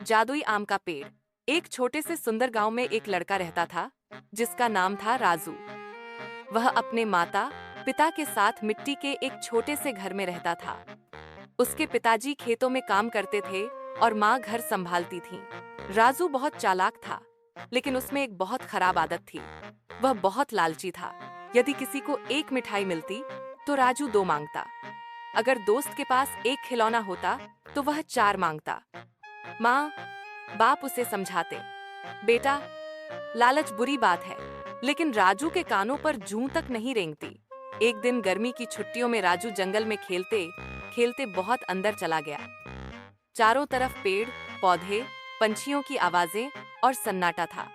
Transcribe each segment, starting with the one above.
जादुई आम का पेड़। एक छोटे से सुंदर गांव में एक लड़का रहता था जिसका नाम था राजू। वह अपने माता पिता के साथ मिट्टी के एक छोटे से घर में रहता था। उसके पिताजी खेतों में काम करते थे और माँ घर संभालती थी। राजू बहुत चालाक था, लेकिन उसमें एक बहुत खराब आदत थी। वह बहुत लालची था। यदि किसी को एक मिठाई मिलती तो राजू 2 मांगता। अगर दोस्त के पास एक खिलौना होता तो वह 4 मांगता। माँ बाप उसे समझाते, बेटा लालच बुरी बात है, लेकिन राजू के कानों पर जूं तक नहीं रेंगती। एक दिन गर्मी की छुट्टियों में राजू जंगल में खेलते खेलते बहुत अंदर चला गया। चारों तरफ पेड़ पौधे, पंछियों की आवाजें और सन्नाटा था।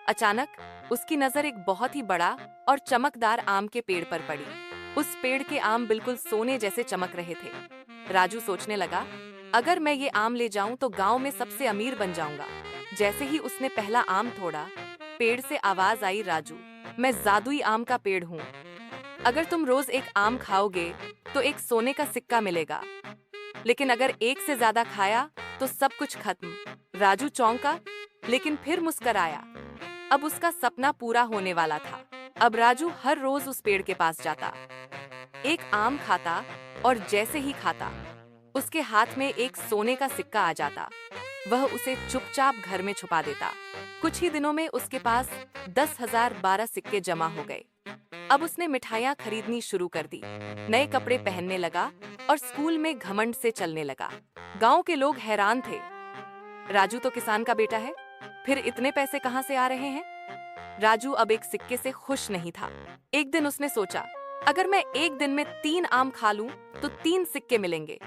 अचानक उसकी नजर एक बहुत ही बड़ा और चमकदार आम के पेड़ पर पड़ी। उस पेड़ के आम बिल्कुल सोने जैसे चमक रहे थे। राजू सोचने लगा, अगर मैं ये आम ले जाऊं तो गांव में सबसे अमीर बन जाऊंगा। जैसे ही उसने पहला आम तोड़ा, पेड़ से आवाज आई, राजू मैं जादुई आम का पेड़ हूँ। अगर तुम रोज एक आम खाओगे तो एक सोने का सिक्का मिलेगा, लेकिन अगर एक से ज्यादा खाया तो सब कुछ खत्म। राजू चौंका, लेकिन फिर मुस्कराया। अब उसका सपना पूरा होने वाला था। अब राजू हर रोज उस पेड़ के पास जाता, एक आम खाता और जैसे ही खाता उसके हाथ में एक सोने का सिक्का आ जाता। वह उसे चुपचाप घर में छुपा देता। कुछ ही दिनों में उसके पास 10,012 सिक्के जमा हो गए। अब उसने मिठाइयाँ खरीदनी शुरू कर दी, नए कपड़े पहनने लगा और स्कूल में घमंड से चलने लगा। गांव के लोग हैरान थे, राजू तो किसान का बेटा है, फिर इतने पैसे कहाँ से आ रहे हैं? राजू अब एक सिक्के से खुश नहीं था। एक दिन उसने सोचा, अगर मैं एक दिन में 3 आम खा लूं तो 3 सिक्के मिलेंगे।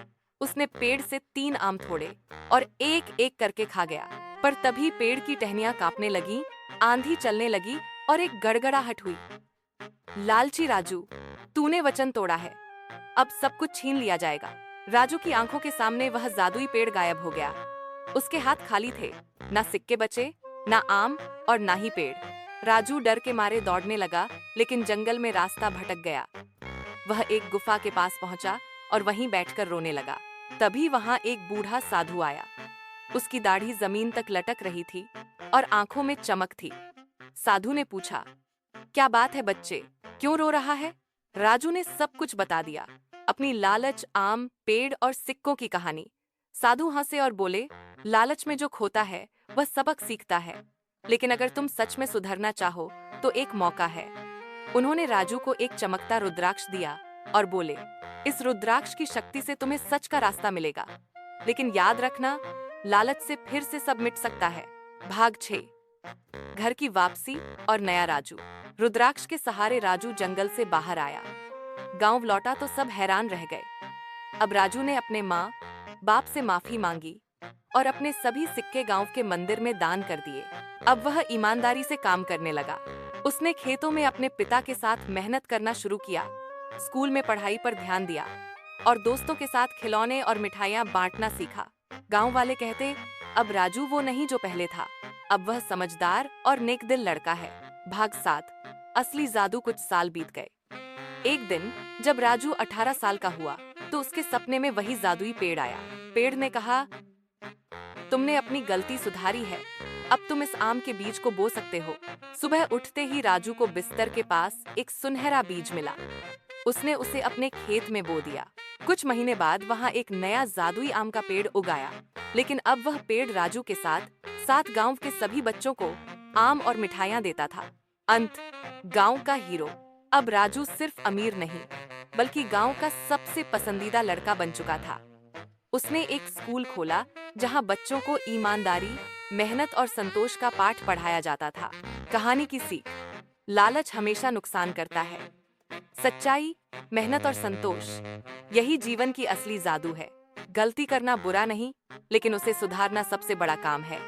उसने पेड़ से 3 आम तोड़े और एक एक करके खा गया। पर तभी पेड़ की टहनियां कांपने लगी, आंधी चलने लगी और एक गड़गड़ाहट हुई। लालची राजू, तूने वचन तोड़ा है, अब सब कुछ छीन लिया जाएगा। राजू की आंखों के सामने वह जादुई पेड़ गायब हो गया। उसके हाथ खाली थे, ना सिक्के बचे, ना आम और ना ही पेड़। राजू डर के मारे दौड़ने लगा, लेकिन जंगल में रास्ता भटक गया। वह एक गुफा के पास पहुंचा और वहीं बैठकर रोने लगा। तभी वहां एक बूढ़ा साधु आया। उसकी दाढ़ी जमीन तक लटक रही थी और आंखों में चमक थी। साधु ने पूछा, क्या बात है बच्चे, क्यों रो रहा है? राजू ने सब कुछ बता दिया, अपनी लालच, आम, पेड़ और सिक्कों की कहानी। साधु हंसे और बोले, लालच में जो खोता है वह सबक सीखता है, लेकिन अगर तुम सच में सुधरना चाहो तो एक मौका है। उन्होंने राजू को एक चमकता रुद्राक्ष दिया और बोले, इस रुद्राक्ष की शक्ति से तुम्हें सच का रास्ता मिलेगा, लेकिन याद रखना, लालच से फिर से सब मिट सकता है। भाग 6, घर की वापसी और नया राजू। रुद्राक्ष के सहारे राजू जंगल से बाहर आया। गांव लौटा तो सब हैरान रह गए। अब राजू ने अपने माँ बाप से माफी मांगी और अपने सभी सिक्के गांव के मंदिर में दान कर दिए। अब वह ईमानदारी से काम करने लगा। उसने खेतों में अपने पिता के साथ मेहनत करना शुरू किया, स्कूल में पढ़ाई पर ध्यान दिया और दोस्तों के साथ खिलौने और मिठाइयाँ बांटना सीखा। गांव वाले कहते, अब राजू वो नहीं जो पहले था, अब वह समझदार और नेकदिल लड़का है। भाग 7, असली जादू। कुछ साल बीत गए। एक दिन जब राजू 18 साल का हुआ तो उसके सपने में वही जादुई पेड़ आया। पेड़ ने कहा, तुमने अपनी गलती सुधारी है, अब तुम इस आम के बीज को बो सकते हो। सुबह उठते ही राजू को बिस्तर के पास एक सुनहरा बीज मिला। उसने उसे अपने खेत में बो दिया। कुछ महीने बाद वहां एक नया जादुई आम का पेड़ उगाया, लेकिन अब वह पेड़ राजू के साथ साथ गांव के सभी बच्चों को आम और मिठाइयां देता था। अंत, गांव का हीरो। अब राजू सिर्फ अमीर नहीं, बल्कि गांव का सबसे पसंदीदा लड़का बन चुका था। उसने एक स्कूल खोला जहां बच्चों को ईमानदारी, मेहनत और संतोष का पाठ पढ़ाया जाता था। कहानी की सीख, लालच हमेशा नुकसान करता है, सच्चाई, मेहनत और संतोष, यही जीवन की असली जादू है। गलती करना बुरा नहीं, लेकिन उसे सुधारना सबसे बड़ा काम है।